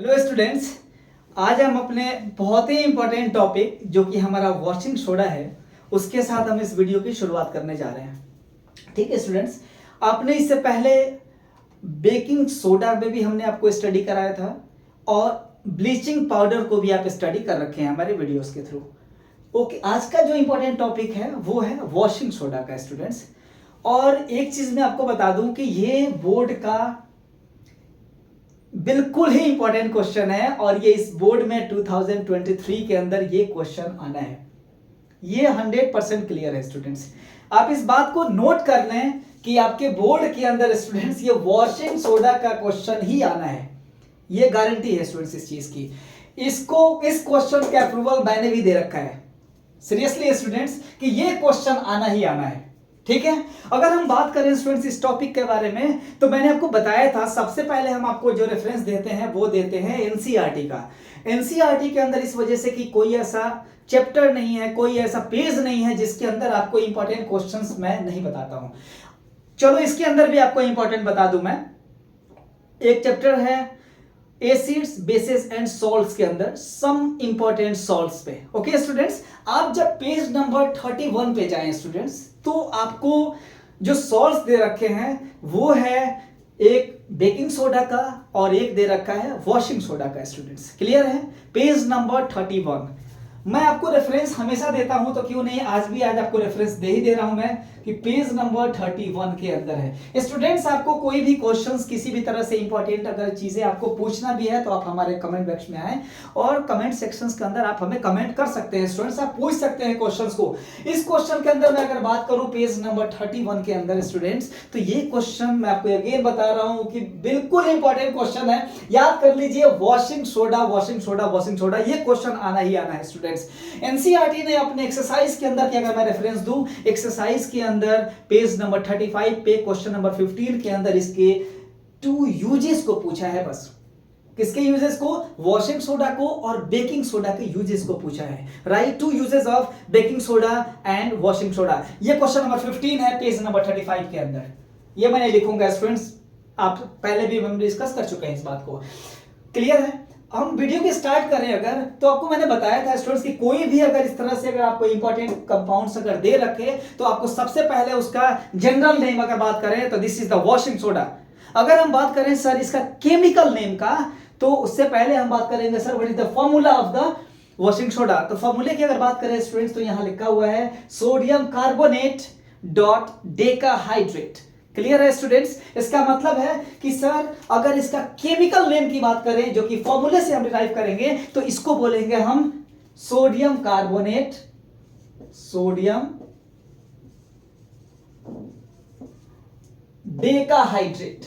Hello students, आज हम अपने बहुत ही इंपॉर्टेंट टॉपिक जो कि हमारा वॉशिंग सोडा है उसके साथ हम इस वीडियो की शुरुआत करने जा रहे हैं। ठीक है स्टूडेंट्स, आपने इससे पहले बेकिंग सोडा में भी हमने आपको स्टडी कराया था और ब्लीचिंग पाउडर को भी आप स्टडी कर रखे हैं हमारे वीडियोस के थ्रू। ओके, आज का जो इंपॉर्टेंट टॉपिक है वो है वॉशिंग सोडा का स्टूडेंट्स। और एक चीज मैं आपको बता दूं कि ये बोर्ड का बिल्कुल ही इंपॉर्टेंट क्वेश्चन है और ये इस बोर्ड में 2023 के अंदर ये क्वेश्चन आना है। ये 100% क्लियर है स्टूडेंट्स। आप इस बात को नोट कर लें कि आपके बोर्ड के अंदर स्टूडेंट्स ये वॉशिंग सोडा का क्वेश्चन ही आना है। ये गारंटी है स्टूडेंट्स इस चीज की। इसको इस क्वेश्चन के अप्रूवल मैंने भी दे रखा है सीरियसली स्टूडेंट्स कि ये क्वेश्चन आना ही आना है। ठीक है, अगर हम बात करें स्टूडेंट्स इस टॉपिक के बारे में तो मैंने आपको बताया था सबसे पहले हम आपको जो रेफरेंस देते हैं वो देते हैं एनसीईआरटी का। एनसीईआरटी के अंदर इस वजह से कि कोई ऐसा चैप्टर नहीं है, कोई ऐसा पेज नहीं है जिसके अंदर आपको इंपॉर्टेंट क्वेश्चंस मैं नहीं बताता हूं। चलो इसके अंदर भी आपको इंपॉर्टेंट बता दूं मैं। एक चैप्टर है एसिड्स बेसिस एंड सॉल्ट्स के अंदर सम इंपॉर्टेंट सॉल्ट्स पे। ओके स्टूडेंट्स, आप जब पेज नंबर 31 पे जाएं स्टूडेंट्स तो आपको जो सॉल्ट्स दे रखे हैं वो है एक बेकिंग सोडा का और एक दे रखा है वॉशिंग सोडा का। स्टूडेंट्स क्लियर है? पेज नंबर 31 मैं आपको रेफरेंस हमेशा देता हूं तो क्यों नहीं आज भी आज आपको रेफरेंस दे ही दे रहा हूं मैं कि पेज नंबर 31 के अंदर है। स्टूडेंट्स आपको कोई भी क्वेश्चंस किसी भी तरह से इंपॉर्टेंट अगर चीजें आपको पूछना भी है तो आप हमारे कमेंट बॉक्स में आए और कमेंट सेक्शंस के अंदर आप हमें कमेंट कर सकते हैं। स्टूडेंट्स आप पूछ सकते हैं क्वेश्चंस को। इस क्वेश्चन के अंदर मैं अगर बात करूं पेज नंबर 31 के अंदर स्टूडेंट्स तो ये क्वेश्चन मैं आपको अगेन बता रहा हूं कि बिल्कुल इंपॉर्टेंट क्वेश्चन है। याद कर लीजिए, washing soda washing soda washing soda, ये क्वेश्चन आना ही आना है स्टूडेंट्स। एनसीईआरटी ने अपने एक्सरसाइज के अंदर, अगर मैं रेफरेंस दूं एक्सरसाइज के अंदर पेज नंबर 35 पे क्वेश्चन नंबर 15 के अंदर इसके 2 यूजेस को पूछा है। बस किसके यूजेस को? वॉशिंग सोडा को और बेकिंग सोडा के यूजेस को पूछा है। Right, 2 uses of baking soda and washing soda. ये क्वेश्चन नंबर 15 है पेज नंबर 35 के अंदर। ये मैंने लिखूंगा स्टूडेंट्स, आप पहले भी हम डिस्कस कर चुके हैं इस बात को। क्लियर है? हम वीडियो की स्टार्ट करें अगर तो आपको मैंने बताया था स्टूडेंट्स कि कोई भी अगर इस तरह से अगर आपको इंपॉर्टेंट कंपाउंड्स अगर दे रखे तो आपको सबसे पहले उसका जनरल नेम अगर बात करें तो this is the washing soda. अगर हम बात करें सर इसका केमिकल नेम का तो उससे पहले हम बात करेंगे sir what is the formula of the washing soda. तो फॉर्मूले की अगर बात करें स्टूडेंट्स तो यहां लिखा हुआ है sodium carbonate dot decahydrate. Clear है स्टूडेंट्स? इसका मतलब है कि सर अगर इसका केमिकल नेम की बात करें जो कि फॉर्मूले से हम डिराइव करेंगे तो इसको बोलेंगे हम sodium carbonate, sodium decahydrate.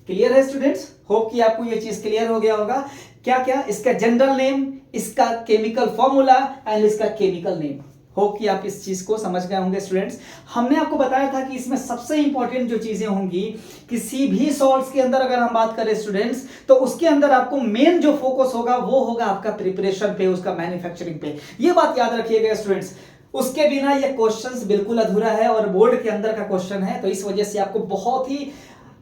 Clear है स्टूडेंट्स? होप कि आपको ये चीज क्लियर हो गया होगा। क्या क्या? इसका जनरल नेम, इसका केमिकल फॉर्मूला एंड इसका केमिकल नेम। होप कि आप इस चीज को समझ गए होंगे स्टूडेंट्स। हमने आपको बताया था कि इसमें सबसे इंपॉर्टेंट जो चीजें होंगी किसी भी सॉल्ट्स के अंदर अगर हम बात करें स्टूडेंट्स तो उसके अंदर आपको मेन जो फोकस होगा वो होगा आपका प्रिपरेशन पे, उसका मैन्युफैक्चरिंग पे। ये बात याद रखिएगा स्टूडेंट्स। उसके बिना ये क्वेश्चंस बिल्कुल अधूरा है और बोर्ड के अंदर का क्वेश्चन है तो इस वजह से आपको बहुत ही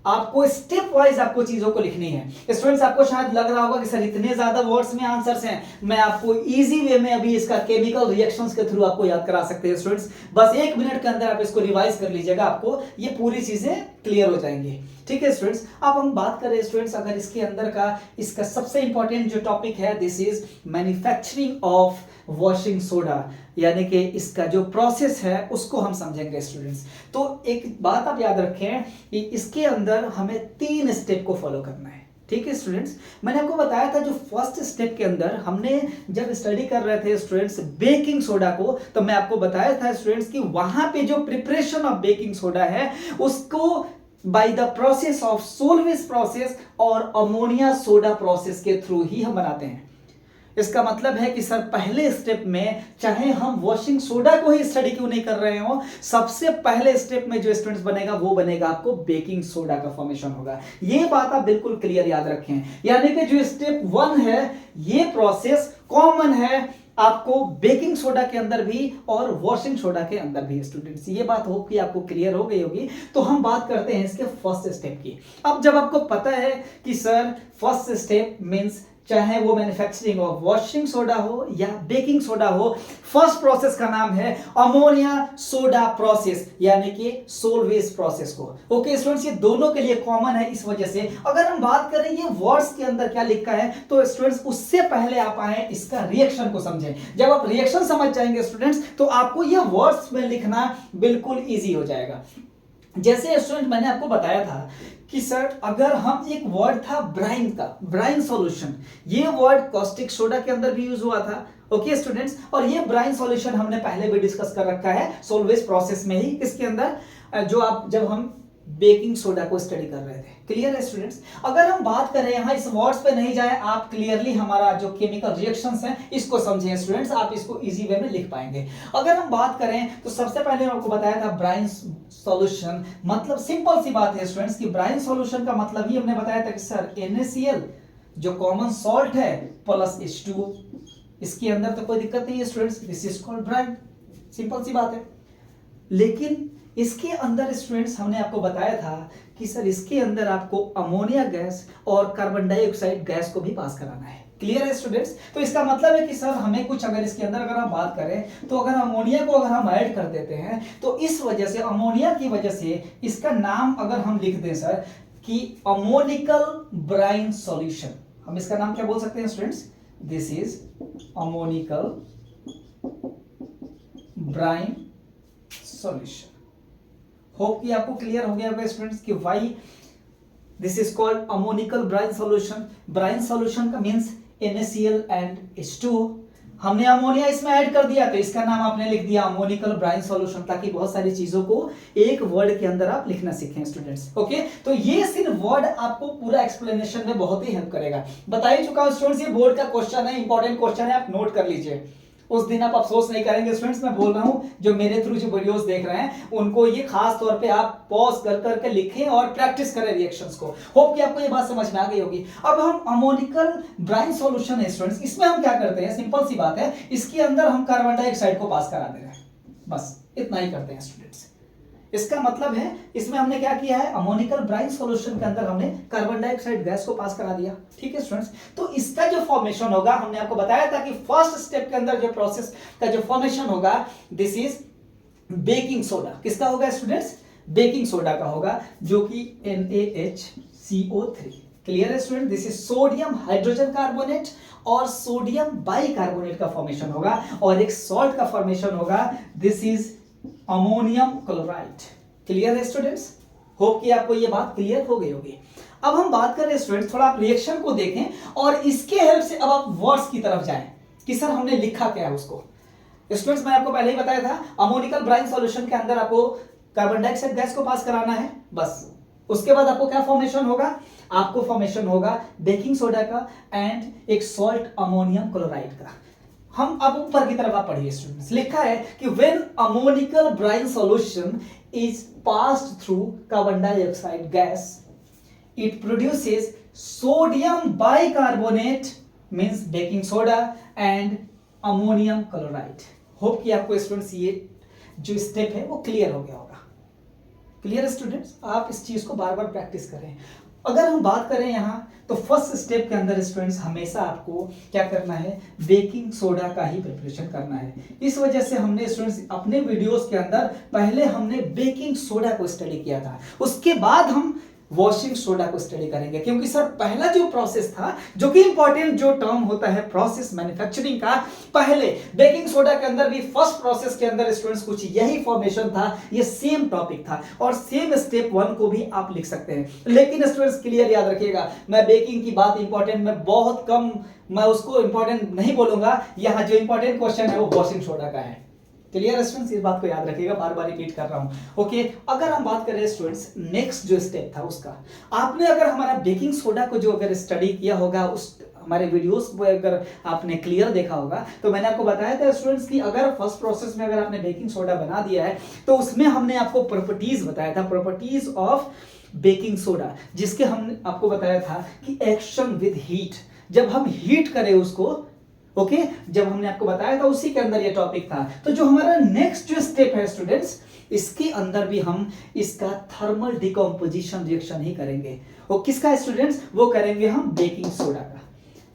आपको स्टेप वाइज आपको चीजों को लिखनी है। स्टूडेंट्स आपको शायद लग रहा होगा कि सर इतने ज्यादा वर्ड्स में आंसर्स हैं, मैं आपको इजी वे में अभी इसका केमिकल रिएक्शंस के थ्रू आपको याद करा सकते हैं स्टूडेंट्स। बस 1 मिनट के अंदर आप इसको रिवाइज कर लीजिएगा, आपको ये पूरी चीजें क्लियर हो जाएंगी। ठीक है स्टूडेंट्स, अब हम बात करें स्टूडेंट्स अगर इसके अंदर का इसका सबसे इंपॉर्टेंट जो टॉपिक है this is manufacturing of washing soda, यानी कि इसका जो प्रोसेस है उसको हम समझेंगे स्टूडेंट्स। तो एक बात आप याद रखें कि इसके अंदर हमें 3 स्टेप को फॉलो करना है। ठीक है स्टूडेंट्स, मैंने आपको बताया था जो फर्स्ट स्टेप के अंदर हमने जब स्टडी कर रहे थे स्टूडेंट्स बेकिंग सोडा को तो मैं आपको बताया था स्टूडेंट्स कि वहां पे जो प्रिपरेशन ऑफ बेकिंग सोडा है उसको by the process of Solvay process और अमोनिया सोडा प्रोसेस के थ्रू ही हम बनाते हैं। इसका मतलब है कि सर पहले स्टेप में चाहे हम वॉशिंग सोडा को ही स्टडी क्यों नहीं कर रहे हो, सबसे पहले स्टेप में जो स्टूडेंट्स बनेगा वो बनेगा आपको बेकिंग सोडा का फॉर्मेशन होगा। ये बात आप बिल्कुल क्लियर याद रखें। यानी कि जो स्टेप 1 है ये प्रोसेस कॉमन है आपको बेकिंग सोडा के अंदर भी और वॉशिंग सोडा के अंदर भी स्टूडेंट्स। ये बात होप कि आपको क्लियर हो गई होगी। तो हम बात करते हैं इसके फर्स्ट स्टेप की। अब जब आपको पता है कि सर फर्स्ट स्टेप मींस चाहे वो मैन्युफैक्चरिंग ऑफ वॉशिंग सोडा हो या बेकिंग सोडा हो, फर्स्ट प्रोसेस का नाम है अमोनिया सोडा प्रोसेस, यानी कि सोलवेज प्रोसेस को। ओके स्टूडेंट्स, ये दोनों के लिए कॉमन है। इस वजह से अगर हम बात करें ये वर्ड्स के अंदर क्या लिखा है, तो स्टूडेंट्स उससे पहले आप आए इसका रिएक्शन को समझें। जब आप रिएक्शन समझ जाएंगे स्टूडेंट्स, तो आपको ये वर्ड्स में लिखना बिल्कुल ईजी हो जाएगा। जैसे स्टूडेंट मैंने आपको बताया था कि सर अगर हम एक वर्ड था ब्राइन का, ब्राइन सॉल्यूशन, ये वर्ड कॉस्टिक सोडा के अंदर भी यूज हुआ था। ओके स्टूडेंट्स, और ये ब्राइन सॉल्यूशन हमने पहले भी डिस्कस कर रखा है सोलवेज प्रोसेस में ही, इसके अंदर जो आप जब हम बेकिंग सोडा को स्टडी कर रहे थे। क्लियर है स्टूडेंट्स? अगर हम बात करें यहाँ इस वर्ड्स पे नहीं जाए, आप क्लियरली हमारा जो केमिकल रिएक्शंस हैं इसको समझें स्टूडेंट्स, आप इसको इजी वे में लिख पाएंगे। अगर हम बात करें तो सबसे पहले आपको बताया था ब्राइन सॉल्यूशन, मतलब सिंपल सी बात है स्टूडेंट्स कि ब्राइन सॉल्यूशन का मतलब ही हमने बताया था कि सर NaCl जो कॉमन सॉल्ट है प्लस H2O, इसके अंदर तो कोई दिक्कत नहीं है students, this is called brine, simple सी बात है। लेकिन इसके अंदर स्टूडेंट्स हमने आपको बताया था कि सर इसके अंदर आपको अमोनिया गैस और कार्बन डाइऑक्साइड गैस को भी पास कराना है। क्लियर है स्टूडेंट्स? तो इसका मतलब है कि सर हमें कुछ अगर इसके अंदर अगर हम बात करें तो अगर अमोनिया को अगर हम ऐड कर देते हैं तो इस वजह से अमोनिया की वजह से इसका नाम अगर हम लिख दें सर कि अमोनिकल ब्राइन सॉल्यूशन, हम इसका नाम क्या बोल सकते हैं students? This is ammoniacal brine solution. Hope कि आपको क्लियर हो गया होगा स्टूडेंट्स कि why this is called ammoniacal brine solution. Brine solution का मींस NaCl एंड H2O। हमने अमोनिया इसमें ऐड कर दिया तो इसका नाम आपने लिख दिया अमोनिकल ब्राइन सॉल्यूशन, ताकि बहुत सारी चीजों को एक वर्ड के अंदर आप लिखना सीखें स्टूडेंट्स। ओके, तो ये सिर्फ वर्ड आपको पूरा एक्सप्लेनेशन में बहुत ही हेल्प करेगा। बता ही चुका हूं स्टूडेंट्स, ये बोर्ड का क्वेश्चन है, इंपॉर्टेंट क्वेश्चन है, आप नोट कर लीजिए। उस दिन आप अफसोस नहीं करेंगे स्टूडेंट्स, मैं बोल रहा हूं जो मेरे थ्रू जो वीडियोस देख रहे हैं उनको ये खास तौर पे आप पॉज कर करके लिखें और प्रैक्टिस करें रिएक्शंस को। होप कि आपको ये बात समझ में आ गई होगी। अब हम अमोनिकल ब्राइन सॉल्यूशन है स्टूडेंट्स, इसमें हम क्या करते हैं, सिंपल सी बात है, इसके अंदर हम कार्बन डाइऑक्साइड को पास करा दे रहे हैं, बस इतना ही करते हैं स्टूडेंट्स। इसका मतलब है इसमें हमने क्या किया है, अमोनिकल ब्राइन सॉल्यूशन के अंदर हमने कार्बन डाइऑक्साइड गैस को पास करा दिया। ठीक है स्टूडेंट्स, तो इसका जो फॉर्मेशन होगा, हमने आपको बताया था कि फर्स्ट स्टेप के अंदर जो प्रोसेस का जो फॉर्मेशन होगा दिस इज बेकिंग सोडा। किसका होगा स्टूडेंट्स? बेकिंग सोडा का होगा, जो कि NaHCO3। क्लियर है student? This is sodium hydrogen carbonate और सोडियम बाइकार्बोनेट का फॉर्मेशन होगा, और एक सॉल्ट का फॉर्मेशन होगा, this is ammonium chloride. Clear है स्टूडेंट्स? होप कि आपको ये बात क्लियर हो गई होगी। अब हम बात करें स्टूडेंट्स, थोड़ा आप रिएक्शन को देखें और इसके हेल्प से अब आप वर्ड्स की तरफ जाएं कि सर हमने लिखा क्या है उसको। स्टूडेंट्स मैंने आपको पहले ही बताया था, अमोनिकल ब्राइन सॉल्यूशन के अंदर आपको कार्बन डाइऑक्साइड गैस को पास कराना है, बस। उसके बाद आपको क्या फॉर्मेशन होगा, आपको फॉर्मेशन होगा बेकिंग सोडा का एंड एक सॉल्ट अमोनियम क्लोराइड का। हम अब ऊपर की तरफ आप पढ़िए स्टूडेंट्स, लिखा है कि when ammoniacal brine solution is passed through carbon dioxide gas it produces sodium bicarbonate means baking soda and ammonium chloride. Hope कि आपको स्टूडेंट्स ये जो स्टेप है वो क्लियर हो गया होगा। Clear students? आप इस चीज को बार बार प्रैक्टिस करें। अगर हम बात करें यहाँ तो फर्स्ट स्टेप के अंदर स्टूडेंट्स हमेशा आपको क्या करना है, बेकिंग सोडा का ही प्रिपरेशन करना है। इस वजह से हमने स्टूडेंट्स अपने वीडियोस के अंदर पहले हमने बेकिंग सोडा को स्टडी किया था, उसके बाद हम वॉशिंग सोडा को स्टडी करेंगे, क्योंकि सर पहला जो प्रोसेस था, जो कि इंपॉर्टेंट जो टर्म होता है प्रोसेस मैन्युफैक्चरिंग का, पहले बेकिंग सोडा के अंदर भी फर्स्ट प्रोसेस के अंदर स्टूडेंट्स कुछ यही फॉर्मेशन था, ये सेम टॉपिक था और सेम स्टेप 1 को भी आप लिख सकते हैं। लेकिन स्टूडेंट्स क्लियर याद रखिएगा, मैं बेकिंग की बात इंपॉर्टेंट में बहुत कम, मैं उसको इंपॉर्टेंट नहीं बोलूंगा। यहाँ जो इंपॉर्टेंट क्वेश्चन है वो वॉशिंग सोडा का है। Clear students? इस बात को याद रखिएगा, बार बार रिपीट कर रहा हूं। ओके, अगर हम बात करें स्टूडेंट्स नेक्स्ट जो स्टेप था उसका, आपने अगर हमारा बेकिंग सोडा को जो अगर स्टडी किया होगा, उस हमारे वीडियोस को अगर आपने क्लियर देखा होगा, तो मैंने आपको बताया था स्टूडेंट्स कि अगर फर्स्ट प्रोसेस में अगर आपने बेकिंग सोडा बना दिया है तो उसमें हमने आपको प्रॉपर्टीज बताया था, प्रॉपर्टीज ऑफ बेकिंग सोडा, जिसके हमने आपको बताया था कि एक्शन विद हीट, जब हम हीट करें उसको, ओके जब हमने आपको बताया था उसी के अंदर ये टॉपिक था। तो जो हमारा नेक्स्ट जो स्टेप है स्टूडेंट्स, इसके अंदर भी हम इसका थर्मल डिकम्पोजिशन रिएक्शन ही करेंगे। वो किसका स्टूडेंट्स? वो करेंगे हम बेकिंग सोडा का।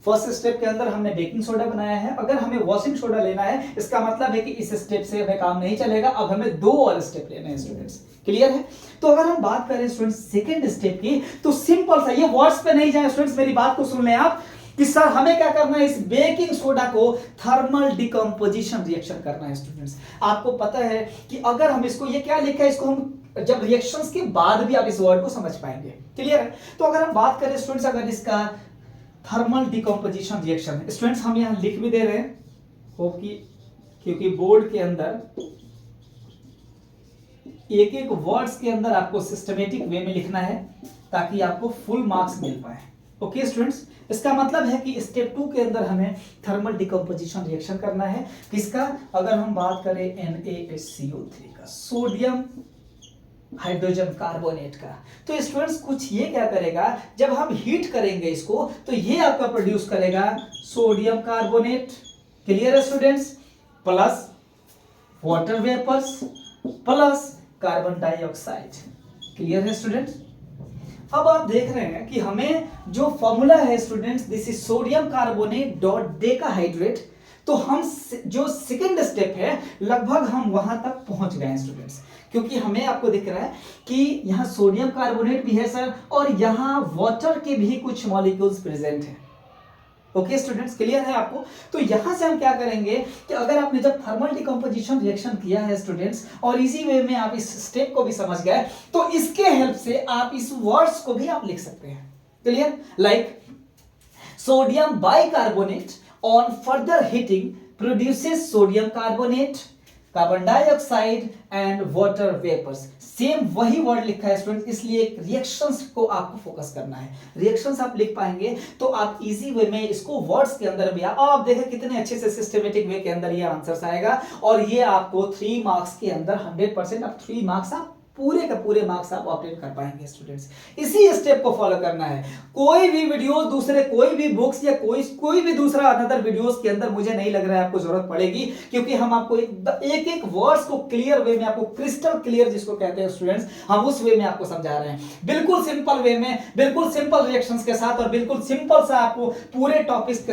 फर्स्ट स्टेप के अंदर हमने बेकिंग सोडा बनाया है, अगर हमें वॉशिंग सोडा लेना है इसका मतलब है कि इस स्टेप से हमें काम नहीं चलेगा, अब हमें 2 और स्टेप लेने हैं स्टूडेंट्स। क्लियर है? तो अगर हम बात करें स्टूडेंट्स सेकंड स्टेप की, तो सिंपल सा, ये वर्ड्स पे नहीं जाए स्टूडेंट्स, मेरी बात को सुन लें आप कि सर हमें क्या करना है, इस बेकिंग सोडा को थर्मल डिकम्पोजिशन रिएक्शन करना है स्टूडेंट्स। आपको पता है कि अगर हम इसको, ये क्या लिखा है, इसको हम जब रिएक्शंस के बाद भी आप इस वर्ड को समझ पाएंगे। क्लियर है? तो अगर हम बात करें स्टूडेंट्स, अगर इसका थर्मल डिकम्पोजिशन रिएक्शन, स्टूडेंट्स हम यहां लिख भी दे रहे हैं, होप कि क्योंकि बोर्ड के अंदर एक एक वर्ड्स के अंदर आपको सिस्टमेटिक वे में लिखना है ताकि आपको फुल मार्क्स मिल पाए। ओके स्टूडेंट्स, इसका मतलब है कि स्टेप 2 के अंदर हमें थर्मल डिकम्पोजिशन रिएक्शन करना है। किसका? अगर हम बात करें NaHCO3 का, सोडियम हाइड्रोजन कार्बोनेट का, तो स्टूडेंट्स कुछ ये क्या करेगा, जब हम हीट करेंगे इसको तो ये आपका प्रोड्यूस करेगा सोडियम कार्बोनेट। क्लियर है students? Plus water vapours plus carbon dioxide. Clear है स्टूडेंट्स? अब आप देख रहे हैं कि हमें जो फॉर्मूला है students, this is sodium carbonate dot decahydrate. तो हम जो सेकंड स्टेप है लगभग हम वहां तक पहुंच गए हैं स्टूडेंट्स, क्योंकि हमें आपको दिख रहा है कि यहां सोडियम कार्बोनेट भी है सर, और यहां वाटर के भी कुछ मॉलिक्यूल्स प्रेजेंट हैं। ओके स्टूडेंट्स, क्लियर है आपको? तो यहां से हम क्या करेंगे कि अगर आपने जब थर्मल डिकम्पोजिशन रिएक्शन किया है स्टूडेंट्स, और इसी वे में आप इस स्टेप को भी समझ गए, तो इसके हेल्प से आप इस वर्ड्स को भी आप लिख सकते हैं। Clear? Like sodium bicarbonate on further heating produces sodium carbonate, carbon dioxide and water vapours. Same वही वर्ड लिखा है स्टूडेंट, इसलिए रिएक्शंस को आपको फोकस करना है। रिएक्शंस आप लिख पाएंगे तो आप इजी वे में इसको वर्ड्स के अंदर भी आप देखें कितने अच्छे से सिस्टमेटिक वे के अंदर ये आंसर्स आएगा, और ये आपको 3 मार्क्स के अंदर 100% आप 3 मार्क्स आप पूरे का पूरे मार्क्स आप ऑब्टेन कर पाएंगे स्टूडेंट्स। इसी स्टेप को फॉलो करना है। कोई भी वीडियो, दूसरे कोई भी बुक्स या कोई भी दूसरा अनदर वीडियोस के अंदर मुझे नहीं लग रहा है आपको जरूरत पड़ेगी, क्योंकि हम आपको एक एक वर्ड्स को क्लियर वे में, आपको क्रिस्टल क्लियर जिसको कहते हैं स्टूडेंट्स, हम उस वे में आपको समझा रहे हैं, बिल्कुल सिंपल वे में, बिल्कुल सिंपल रिएक्शंस के साथ, और बिल्कुल सिंपल सा आपको पूरे टॉपिक्स के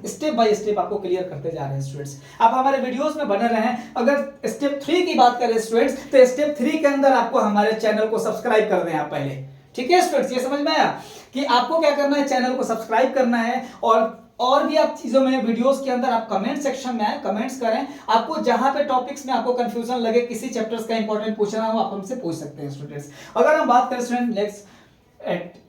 स्टेप बाय स्टेप आपको क्लियर करते जा रहे हैं स्टूडेंट्स। आप हमारे वीडियोस में बने रहें। अगर स्टेप 3 की बात करें स्टूडेंट्स, तो स्टेप 3 के अंदर आपको हमारे चैनल को सब्सक्राइब कर दें आप पहले। ठीक है स्टूडेंट्स, ये समझ में आया कि आपको क्या करना है, चैनल को सब्सक्राइब करना है, और भी आप चीजों में वीडियोस के अंदर आप कमेंट सेक्शन में आए, कमेंट्स करें। आपको जहां पे टॉपिक्स में आपको कंफ्यूजन लगे, किसी चैप्टर्स का इंपॉर्टेंट पूछना हो, आप हमसे पूछ सकते हैं स्टूडेंट्स। अगर हम बात करें स्टूडेंट नेक्स्ट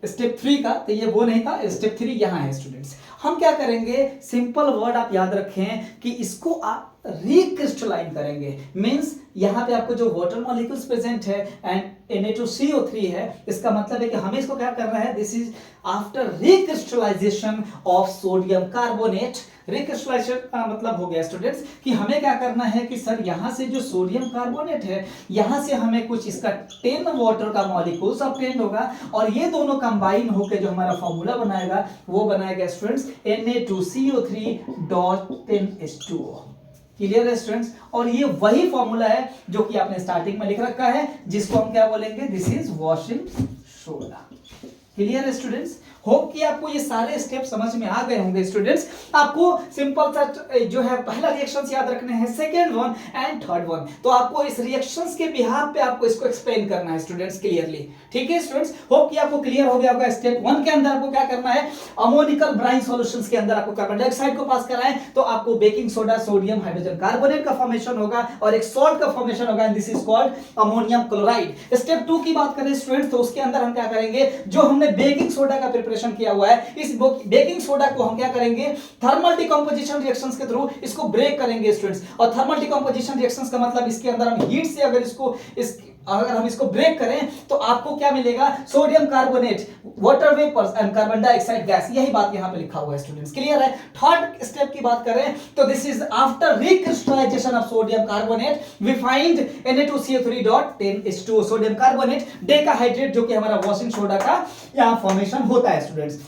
स्टेप 3 का, तो ये वो नहीं था, स्टेप 3 यहां है स्टूडेंट्स। हम क्या करेंगे, सिंपल वर्ड आप याद रखें कि इसको आप रिक्रिस्टलाइन करेंगे। मींस यहां पे आपको जो वाटर मॉलिक्यूल्स प्रेजेंट है एंड Na2CO3 है, इसका मतलब है कि हमें इसको क्या करना है, this is after recrystallisation of sodium carbonate. Recrystallisation का मतलब हो गया स्टूडेंट्स कि हमें क्या करना है कि सर यहां से जो सोडियम कार्बोनेट है, यहां से हमें कुछ इसका 10 वाटर का मॉलिक्यूल्स ऑब्टेन होगा, और ये दोनों कंबाइन होकर जो हमारा फॉर्मूला बनाएगा वो बनाएगा स्टूडेंट्स Na2CO3.10H2O। क्लियर है स्टूडेंट्स? और ये वही फॉर्मूला है जो कि आपने स्टार्टिंग में लिख रखा है, जिसको हम क्या बोलेंगे, this is washing soda. Clear है स्टूडेंट्स? होप कि आपको ये सारे स्टेप समझ में आ गए होंगे स्टूडेंट्स। आपको सिंपल सा जो है पहला रिएक्शंस याद रखने हैं, second one and third one. तो आपको इस रिएक्शंस के बिहाफ पे आपको इसको एक्सप्लेन करना है स्टूडेंट्स क्लियरली। ठीक है स्टूडेंट्स, होप कि आपको क्लियर हो गया होगा। स्टेप 1 के अंदर आपको क्या करना है, अमोनिकल ब्राइन सॉल्यूशंस के अंदर आपको कार्बन डाइऑक्साइड को पास कराएं, तो आपको baking soda sodium hydrogen carbonate का फॉर्मेशन होगा और एक सॉल्ट का फॉर्मेशन होगा, and this is called ammonium chloride. Step 2 की बात करें स्टूडेंट्स, तो उसके अंदर हम क्या करेंगे, जो हमने बेकिंग सोडा का प्रिपरेशन किया हुआ है, इस बेकिंग सोडा को हम क्या करेंगे, थर्मल डिकम्पोजिशन रिएक्शंस के थ्रू इसको ब्रेक करेंगे स्टूडेंट्स। और थर्मल डिकम्पोजिशन रिएक्शंस का मतलब इसके अंदर हम हीट से अगर हम इसको ब्रेक करें तो आपको क्या मिलेगा, sodium carbonate, water vapours and carbon dioxide gas. यही बात यहां पे लिखा हुआ है स्टूडेंट्स। क्लियर है? थर्ड स्टेप की बात करें तो this is after recrystallisation of sodium carbonate we find Na2CO3.10H2O, sodium carbonate decahydrate, जो कि हमारा वॉशिंग सोडा का यहां फॉर्मेशन होता है स्टूडेंट्स।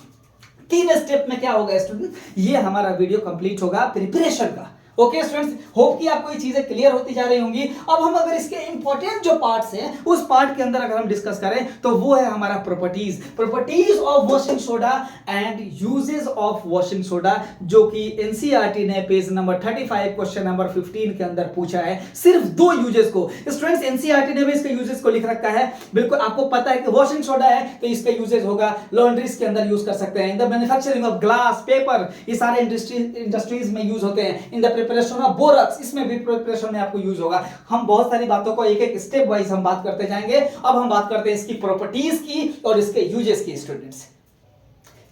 तीन स्टेप में क्या होगा स्टूडेंट, ये हमारा वीडियो कंप्लीट होगा प्रिपरेशन का। ओके स्टूडेंट्स, होप कि आपको ये चीजें क्लियर होती जा रही होंगी। अब हम अगर इसके इंपॉर्टेंट जो पार्ट्स हैं उस पार्ट के अंदर अगर हम डिस्कस करें तो वो है हमारा properties of washing soda and uses of washing soda, जो कि एनसीईआरटी ने पेज नंबर 35 क्वेश्चन नंबर 15 के अंदर पूछा है। सिर्फ दो यूजेस को स्टूडेंट्स, एनसीईआरटी ने भी इसके यूजेस को लिख रखा है। बिल्कुल आपको पता है कि वॉशिंग सोडा है तो इसका यूजेस होगा लॉन्ड्रीज के अंदर यूज कर सकते हैं, इन the manufacturing of glass paper, ये सारे इंडस्ट्रीज में यूज होते हैं, in the preparation of borax, इसमें भी प्रिपरेशन में आपको यूज होगा। हम बहुत सारी बातों को एक एक स्टेप वाइज हम बात करते जाएंगे। अब हम बात करते हैं इसकी प्रॉपर्टीज की और इसके यूजेस की।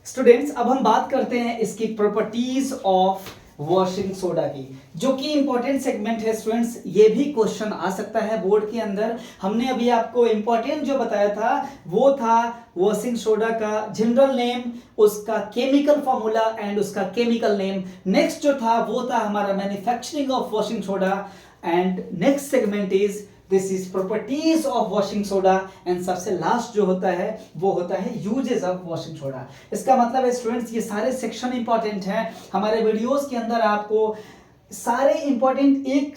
स्टूडेंट्स अब हम बात करते हैं इसकी प्रॉपर्टीज ऑफ वॉशिंग सोडा की, जो कि इंपॉर्टेंट सेगमेंट है स्टूडेंट्स। ये भी क्वेश्चन आ सकता है बोर्ड के अंदर। हमने अभी आपको इंपॉर्टेंट जो बताया था वो था वॉशिंग सोडा का जनरल नेम, उसका केमिकल फॉर्मूला एंड उसका केमिकल नेम। नेक्स्ट जो था वो था हमारा manufacturing of washing soda and next segment is this is properties of washing soda and सबसे लास्ट जो होता है वो होता है यूजेस ऑफ वॉशिंग सोडा। इसका मतलब है स्टूडेंट्स ये सारे सेक्शन इंपॉर्टेंट हैं। हमारे वीडियोस के अंदर आपको सारे इंपॉर्टेंट एक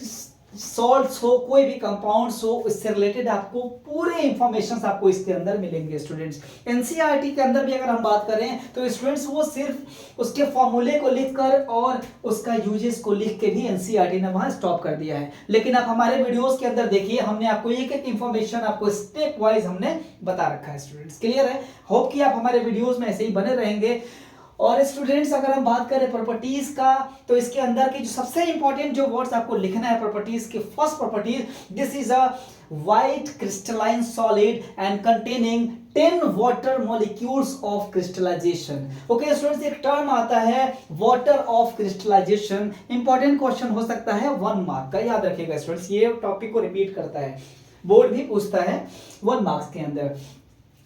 सॉल्ट्स हो कोई भी कंपाउंड्स हो इससे रिलेटेड आपको पूरे इंफॉर्मेशन आपको इसके अंदर मिलेंगे स्टूडेंट्स। एनसीईआरटी के अंदर भी अगर हम बात करें तो स्टूडेंट्स वो सिर्फ उसके फॉर्मूले को लिखकर और उसका यूजेस को लिख के भी एनसीईआरटी ने वहां स्टॉप कर दिया है। लेकिन आप हमारे वीडियोस के अंदर देखिए, हमने आपको एक एक इंफॉर्मेशन आपको स्टेप वाइज हमने बता रखा है स्टूडेंट्स। क्लियर है? होप कि आप हमारे वीडियोस में ऐसे ही बने रहेंगे। और स्टूडेंट्स अगर हम बात करें प्रॉपर्टीज का तो इसके अंदर के जो सबसे इंपॉर्टेंट जो वर्ड्स आपको लिखना है प्रॉपर्टीज के, first properties, this is a white crystalline solid and containing 10 water molecules of crystallization. Okay students, एक टर्म आता है water of crystallization। Important question हो सकता है 1 मार्क का, याद रखिएगा स्टूडेंट्स, ये टॉपिक को रिपीट करता है, बोर्ड भी पूछता है 1 मार्क्स के अंदर।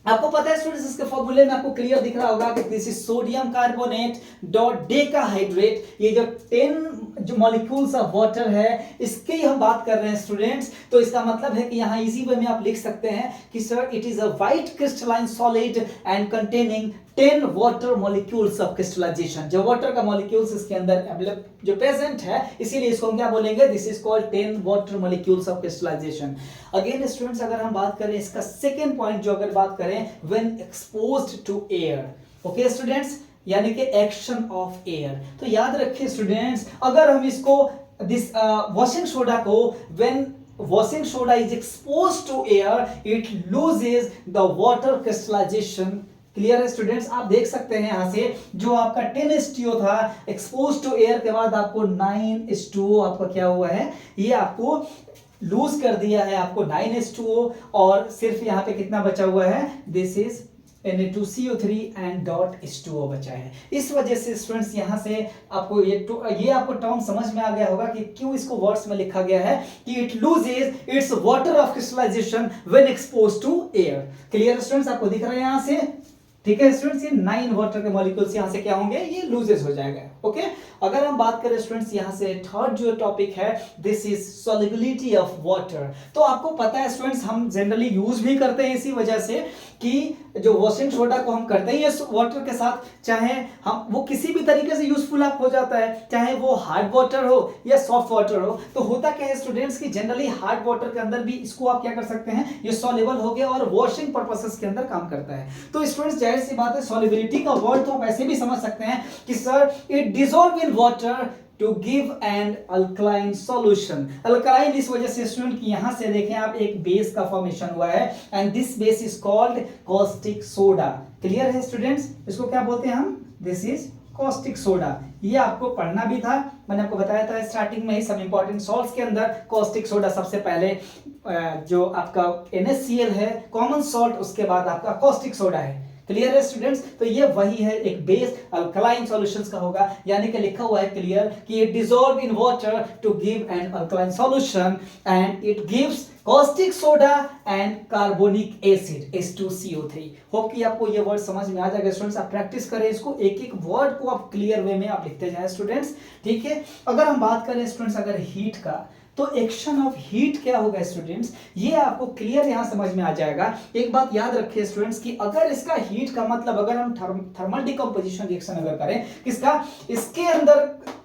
आपको पता है स्टूडेंट्स इसके फॉर्मूले में आपको क्लियर दिख रहा होगा कि this is sodium carbonate dot decahydrate. ये जो 10 जो मॉलिक्यूल्स ऑफ वाटर है इसके ही हम बात कर रहे हैं स्टूडेंट्स। तो इसका मतलब है कि यहाँ इजी वे में आप लिख सकते हैं कि sir it is a white crystalline solid and containing 10 water molecules of crystallisation. जो वाटर का मॉलिक्यूल्स इसके अंदर जो प्रेजेंट है इसीलिए इसको हम क्या बोलेंगे, this is called 10 water molecules of crystallisation. Again students अगर हम बात करें इसका सेकेंड पॉइंट जो अगर बात करें when exposed to air, okay students, यानी कि एक्शन ऑफ एयर। तो याद रखिए स्टूडेंट्स, अगर हम इसको दिस वॉशिंग सोडा को when washing soda is exposed to air it loses the water crystallization। Clear है स्टूडेंट्स? आप देख सकते हैं यहां से जो आपका 10H2O था एक्सपोज टू एयर के बाद आपको 9H2O आपका क्या हुआ है, ये आपको लूज कर दिया है, आपको 9H2O और सिर्फ यहाँ पे कितना बचा हुआ है, this is Na2CO3 and dot H2O बचा है। इस वजह से स्टूडेंट्स यहाँ से आपको ये आपको टर्म समझ में आ गया होगा कि क्यों इसको वर्ड्स में लिखा गया है कि it loses its water of crystallisation when exposed to air. Clear students? आपको दिख रहा है यहाँ से, ठीक है स्टूडेंट्स, ये 9 वाटर के मॉलिक्यूल्स यहाँ से क्या होंगे, ये लूजेस हो जाएगा। ओके अगर हम बात करें स्टूडेंट्स यहाँ से थर्ड जो टॉपिक है this is solubility of water. तो आपको पता है स्टूडेंट्स हम जनरली यूज भी करते हैं इसी वजह से कि जो वॉशिंग सोडा को हम करते हैं ये वाटर के साथ, चाहे हम वो किसी भी तरीके से यूजफुल आप हो जाता है, चाहे वो हार्ड वाटर हो या सॉफ्ट वाटर हो। तो होता क्या है स्टूडेंट्स कि जनरली हार्ड वाटर के अंदर भी इसको आप क्या कर सकते हैं, ये सॉल्युबल हो गया और वॉशिंग पर्पसेस के अंदर काम करता है। तो स्टूडेंट्स जाहिर सी बात है सॉल्युबिलिटी का वर्ड तो आप ऐसे भी समझ सकते हैं कि sir it dissolve in water to give an alkaline solution। Alkaline इस वजह से स्टूडेंट की यहां से देखें आप एक बेस का फॉर्मेशन हुआ है and this base is called caustic soda. Clear है स्टूडेंट्स? इसको क्या बोलते हैं हम, दिस इज कॉस्टिक सोडा। ये आपको पढ़ना भी था, मैंने आपको बताया था स्टार्टिंग में ही सब इंपॉर्टेंट सॉल्ट्स के अंदर कॉस्टिक सोडा सबसे पहले जो आपका NaCl है कॉमन सॉल्ट, उसके बाद आपका कॉस्टिक सोडा है। क्लियर है स्टूडेंट्स? तो ये वही है, एक बेस अल्कलाइन सॉल्यूशंस का होगा, यानी कि लिखा हुआ है क्लियर कि it dissolve in water to give an alkaline solution and it gives caustic soda and carbonic acid H2CO3। Hope कि आपको ये वर्ड समझ में आ जाएगा स्टूडेंट्स। आप प्रैक्टिस करें इसको, एक एक वर्ड को आप क्लियर वे में आप लिखते जाएं स्टूडेंट्स, ठीक है। अगर हम बात करें स्टूडेंट्स अगर हीट का, तो एक्शन ऑफ हीट क्या होगा स्टूडेंट्स, ये आपको क्लियर यहां समझ में आ जाएगा। एक बात याद रखिए स्टूडेंट्स कि अगर इसका हीट का मतलब अगर हम थर्मल डिकम्पोजिशन रिएक्शन अगर करें किसका, इसके अंदर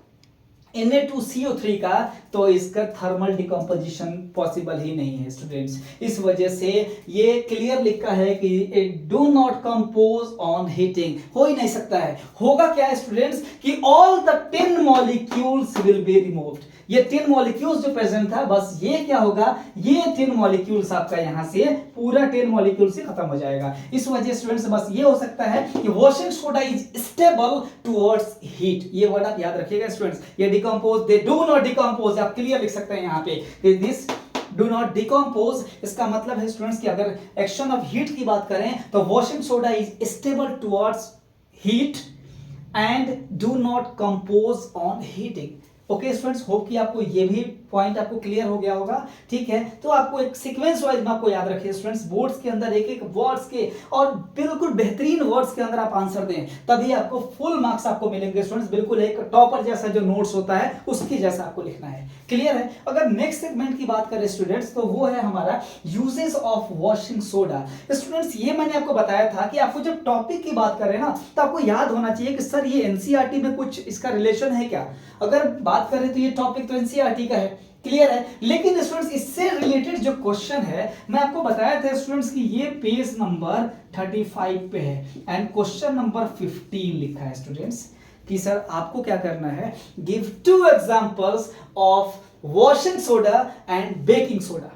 Na2CO3 का, तो इसका थर्मल डिकम्पोजिशन पॉसिबल ही नहीं है स्टूडेंट्स। इस वजह से ये क्लियर लिखा है कि it do not compose on heating, हो ही नहीं सकता है। होगा क्या स्टूडेंट्स कि all the 10 molecules will be removed, ये 10 मॉलिक्यूल्स जो प्रेजेंट था बस ये क्या होगा, ये 10 मॉलिक्यूल्स आपका यहां से पूरा 10 मॉलिक्यूल से खत्म हो जाएगा। इस वजह स्टूडेंट्स बस ये हो सकता है कि washing soda is stable towards heat, ये वर्ड आप याद रखिएगा स्टूडेंट्स। ये decompose, they do not decompose, आप क्लियर लिख सकते हैं यहां पे कि दिस डू नॉट डिकम्पोज, इसका मतलब है स्टूडेंट्स कि अगर एक्शन ऑफ हीट की बात करें तो washing soda is stable towards heat and do not compose on heating. Okay students, hope कि आपको ये भी पॉइंट आपको क्लियर हो गया होगा। ठीक है, तो आपको एक सीक्वेंस वाइज में आपको याद रखिए स्टूडेंट्स, बोर्ड्स के अंदर एक एक वर्ड्स के और बिल्कुल बेहतरीन वर्ड्स के अंदर आप आंसर दें, तभी आपको फुल मार्क्स आपको मिलेंगे स्टूडेंट्स। बिल्कुल एक टॉपर जैसा जो नोट्स होता है उसकी जैसा आपको लिखना है। क्लियर है? अगर नेक्स्ट सेगमेंट की बात करें स्टूडेंट्स तो वो है हमारा uses of washing soda. Students ये मैंने आपको बताया था कि आपको जब टॉपिक की बात करें ना तो आपको याद होना चाहिए कि सर ये एनसीईआरटी में कुछ इसका रिलेशन है क्या। अगर बात करें तो ये टॉपिक तो एनसीईआरटी का है, क्लियर है, लेकिन स्टूडेंट्स इससे रिलेटेड जो क्वेश्चन है मैं आपको बताया था स्टूडेंट्स कि ये पेज नंबर 35 पे है एंड क्वेश्चन नंबर 15 लिखा है स्टूडेंट्स कि सर आपको क्या करना है, give 2 examples of washing soda and baking soda.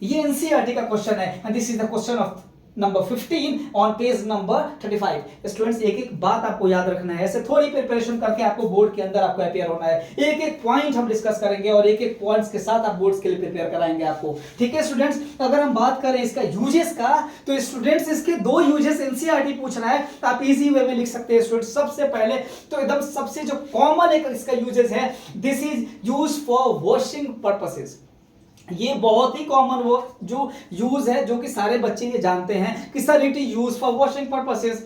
ये एनसीईआरटी का क्वेश्चन है and this is the question of number 15 on page number 35। Students एक एक बात आपको याद रखना है, ऐसे थोड़ी प्रिपरेशन करके आपको बोर्ड के अंदर आपको अपियर होना है। एक एक पॉइंट हम डिस्कस करेंगे और एक एक पॉइंट्स के साथ आप बोर्ड्स के लिए प्रिपेयर कराएंगे आपको। ठीक है स्टूडेंट्स, अगर हम बात करें इसका यूजेस का तो स्टूडेंट्स इसके 2 यूजेस एनसीईआरटी पूछ रहा है, तो आप इजी वे में लिख सकते हैं स्टूडेंट्स। सबसे पहले तो एकदम सबसे जो कॉमन एक इसका यूजेस है, this is use for washing purposes. ये बहुत ही कॉमन वो जो यूज है जो कि सारे बच्चे ये जानते हैं कि sir it is use for washing purposes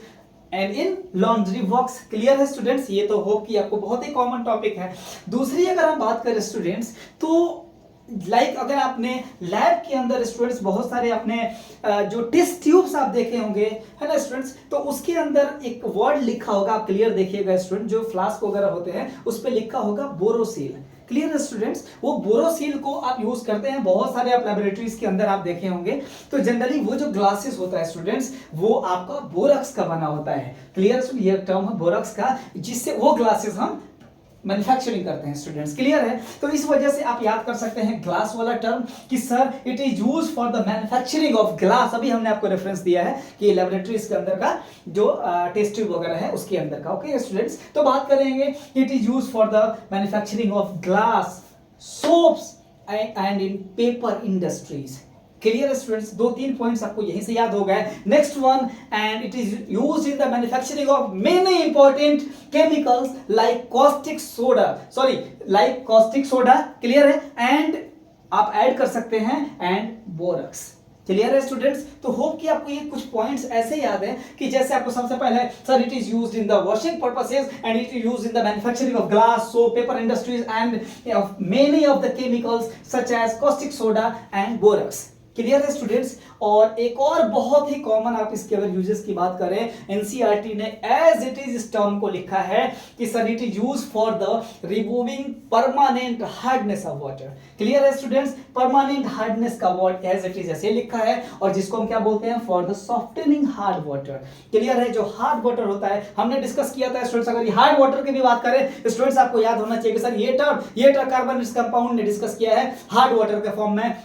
and in laundry works. Clear है स्टूडेंट्स, ये तो होप कि आपको बहुत ही कॉमन टॉपिक है। दूसरी अगर हम बात करें स्टूडेंट्स तो अगर आपने लैब के अंदर स्टूडेंट्स बहुत सारे अपने जो टेस्ट ट्यूब्स आप देखे होंगे है ना स्टूडेंट्स, तो उसके अंदर एक वर्ड लिखा होगा, आप क्लियर देखिएगा स्टूडेंट, जो फ्लास्क वगैरह होते हैं उस पर लिखा होगा बोरोसिल। क्लियर है स्टूडेंट्स, वो बोरोसिल को आप यूज करते हैं, बहुत सारे आप लैबोरेटरीज के अंदर आप देखे होंगे। तो जनरली वो जो ग्लासेस होता है स्टूडेंट्स वो आपका बोरक्स का बना होता है। क्लियर, ये टर्म है बोरक्स का, जिससे वो ग्लासेस हम मैन्युफैक्चरिंग करते हैं स्टूडेंट्स। क्लियर है, तो इस वजह से आप याद कर सकते हैं ग्लास वाला टर्म कि sir it is use for the manufacturing of glass. अभी हमने आपको रेफरेंस दिया है कि लैबोरेटरीज के अंदर का जो टेस्ट ट्यूब वगैरह है उसके अंदर का। ओके स्टूडेंट्स, तो बात करेंगे it is use for the manufacturing of glass, soaps and in paper industries. Clear students, 2-3 points आपको यहीं से याद हो गए। Next one, and it is used in the manufacturing of many important chemicals like caustic soda. Clear है, and आप add कर सकते हैं एंड बोरक्स। क्लियर है स्टूडेंट्स, तो होप कि आपको ये कुछ पॉइंट्स ऐसे याद है कि जैसे आपको सबसे पहले sir it is used in the washing purposes and it is used in the manufacturing of glass, soap, paper industries and of many of the chemicals such as caustic soda and borax. Clear है students, और एक और बहुत ही common आप इसके अगर uses की बात करें, एनसीईआरटी ने एज इट इज इस टर्म को लिखा है कि sir it is use for the removing permanent hardness of water. Clear है स्टूडेंट्स, परमानेंट हार्डनेस का वर्ड एज इट इज ऐसे लिखा है, और जिसको हम क्या बोलते हैं, for the softening hard water. Clear है, जो हार्ड वाटर होता है हमने डिस्कस किया था स्टूडेंट्स। अगर ये हार्ड वाटर की भी बात करें स्टूडेंट्स, आपको याद होना चाहिए कि सर ये टर्म कार्बन कंपाउंड ने डिस्कस किया है हार्ड वाटर के फॉर्म में,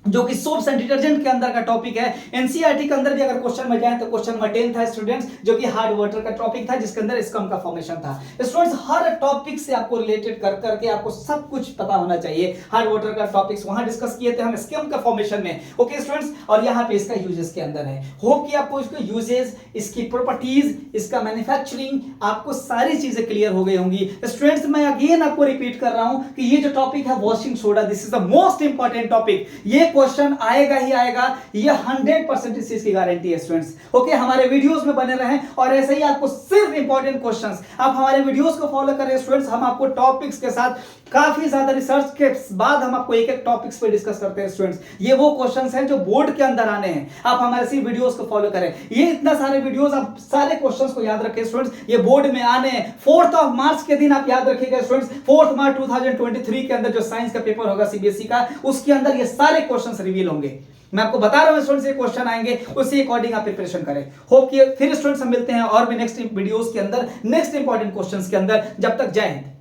जो कि सोप्स एंड डिटर्जेंट के अंदर का टॉपिक है। एनसीईआरटी के अंदर भी अगर क्वेश्चन में जाए तो क्वेश्चन नंबर 10 था स्टूडेंट्स, जो कि हार्ड वाटर का टॉपिक था, जिसके अंदर स्कम का फॉर्मेशन था। स्टूडेंट्स हर टॉपिक से आपको रिलेटेड कर करके आपको सब कुछ पता होना चाहिए। हार्ड वाटर का टॉपिक्स वहां डिस्कस किए थे हम स्कम का फॉर्मेशन में। ओके स्टूडेंट्स, और यहाँ पे इसका यूजेस के अंदर है। होप कि आपको इसके यूजेस, इसकी प्रॉपर्टीज, इसका मैन्युफैक्चरिंग, आपको सारी चीजें क्लियर हो गई होंगी। स्टूडेंट्स मैं अगेन आपको रिपीट कर रहा हूं कि ये जो टॉपिक है washing soda, this is the most important topic. ये क्वेश्चन आएगा ही आएगा, ये 100% इस चीज की गारंटी है स्टूडेंट्स। ओके, हमारे वीडियोस में बने रहें और ऐसे ही आपको सिर्फ इंपॉर्टेंट क्वेश्चंस, आप हमारे वीडियोस को फॉलो करें स्टूडेंट्स। हम आपको टॉपिक्स के साथ काफी ज्यादा रिसर्च के बाद हम आपको एक एक टॉपिक्स पे डिस्कस करते हैं स्टूडेंट्स। ये वो क्वेश्चंस हैं जो बोर्ड के अंदर आने हैं, आप हमारे सी वीडियोस को फॉलो करें। ये इतना सारे वीडियोस, आप सारे क्वेश्चंस को याद रखें स्टूडेंट्स, ये बोर्ड में आने हैं। 4 मार्च के दिन आप याद रखिएगा स्टूडेंट्स, 4 मार्च 2023 के अंदर जो साइंस का पेपर होगा सीबीएसई का, उसके अंदर ये सारे क्वेश्चंस रिवील होंगे। मैं आपको बता रहा हूं स्टूडेंट्स, ये क्वेश्चन आएंगे, उसी अकॉर्डिंग आप प्रिपरेशन करें। होप कि फिर स्टूडेंट्स हम मिलते हैं और भी नेक्स्ट वीडियोस के अंदर, नेक्स्ट इंपॉर्टेंट क्वेश्चंस के अंदर। जब तक जय हिंद।